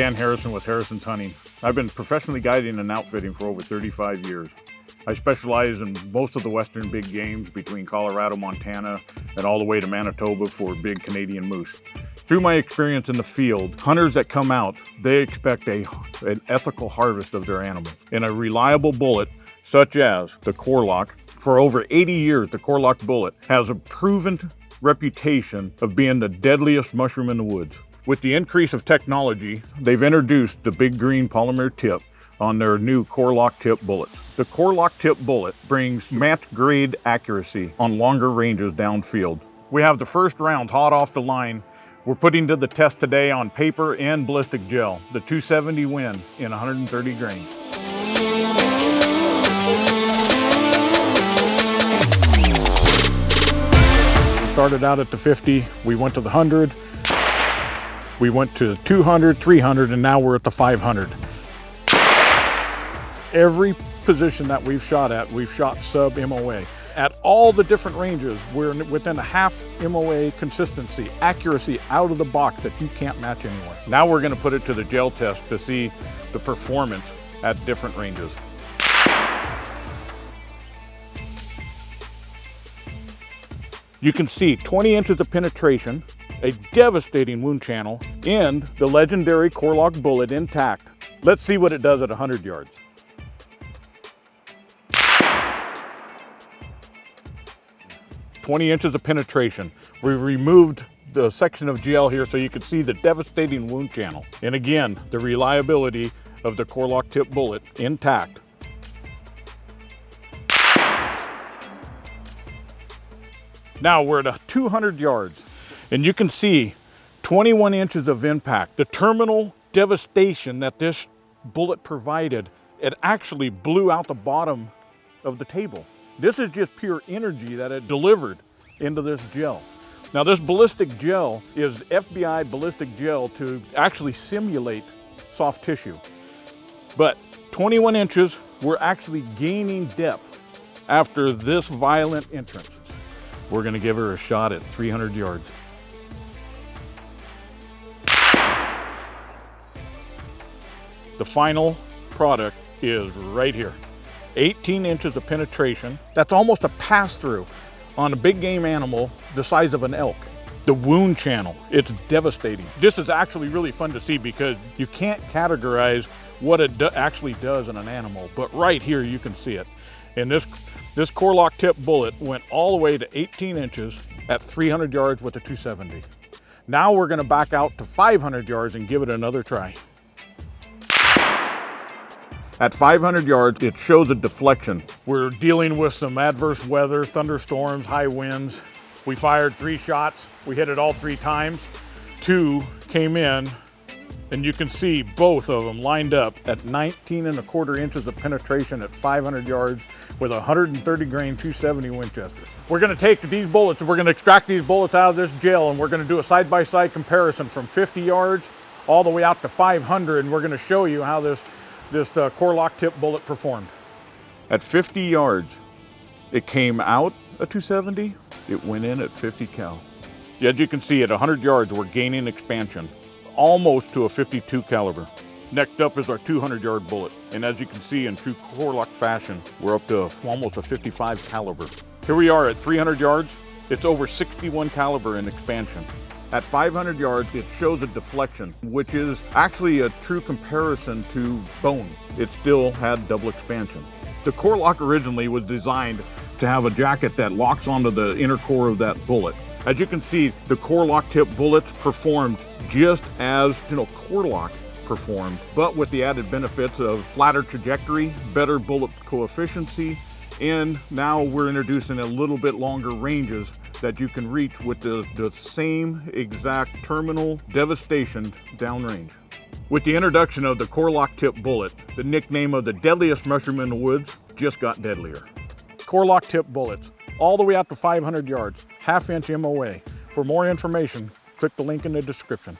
Dan Harrison with Harrison's Hunting. I've been professionally guiding and outfitting for over 35 years. I specialize in most of the western big games between Colorado, Montana, and all the way to Manitoba for big Canadian moose. Through my experience in the field, hunters that come out, they expect an ethical harvest of their animals. And a reliable bullet, such as the Core-Lokt, for over 80 years, the Core-Lokt bullet has a proven reputation of being the deadliest mushroom in the woods. With the increase of technology, they've introduced the big green polymer tip on their new Core-Lokt tip bullets. The Core-Lokt tip bullet brings match-grade accuracy on longer ranges downfield. We have the first rounds hot off the line. We're putting to the test today on paper and ballistic gel, the 270 Win in 130 grains. We started out at the 50, we went to the 100, we went to 200, 300, and now we're at the 500. Every position that we've shot at, we've shot sub MOA. At all the different ranges, we're within a half MOA consistency, accuracy out of the box that you can't match anywhere. Now we're gonna put it to the gel test to see the performance at different ranges. You can see 20 inches of penetration, a devastating wound channel, and the legendary Core-Lokt bullet intact. Let's see what it does at 100 yards. "20 inches of penetration. We've removed the section of gel here so you can see the devastating wound channel. And again, the reliability of the Core-Lokt tip bullet intact. Now we're at 200 yards and you can see 21 inches of impact. The terminal devastation that this bullet provided, it actually blew out the bottom of the table. This is just pure energy that it delivered into this gel. Now this ballistic gel is FBI ballistic gel to actually simulate soft tissue. But 21 inches, we're actually gaining depth after this violent entrance. We're gonna give her a shot at 300 yards. The final product is right here. 18 inches of penetration. That's almost a pass-through on a big game animal the size of an elk. The wound channel, it's devastating. This is actually really fun to see because you can't categorize what it actually does in an animal, but right here you can see it. And this Core-Lokt tip bullet went all the way to 18 inches at 300 yards with a 270. Now we're gonna back out to 500 yards and give it another try. At 500 yards, it shows a deflection. We're dealing with some adverse weather, thunderstorms, high winds. We fired 3 shots. We hit it all 3 times. 2 came in, and you can see both of them lined up at 19¼ inches of penetration at 500 yards with a 130 grain 270 Winchester. We're gonna take these bullets, we're gonna extract these bullets out of this gel, and we're gonna do a side-by-side comparison from 50 yards all the way out to 500, and we're gonna show you how this Core-Lokt tip bullet performed. At 50 yards, it came out a 270, it went in at 50 cal. As you can see, at 100 yards, we're gaining expansion, almost to a 52 caliber. Next up is our 200 yard bullet. And as you can see in true Core-Lokt fashion, we're up to almost a 55 caliber. Here we are at 300 yards, it's over 61 caliber in expansion. At 500 yards, it shows a deflection, which is actually a true comparison to bone. It still had double expansion. The Core-Lokt originally was designed to have a jacket that locks onto the inner core of that bullet. As you can see, the Core-Lokt tip bullets performed just as Core-Lokt performed, but with the added benefits of flatter trajectory, better bullet coefficiency, and now we're introducing a little bit longer ranges that you can reach with the same exact terminal devastation downrange. With the introduction of the Core-Lokt tip bullet, the nickname of the deadliest mushroom in the woods just got deadlier. Core-Lokt tip bullets, all the way out to 500 yards, 1/2 inch MOA. For more information, click the link in the description.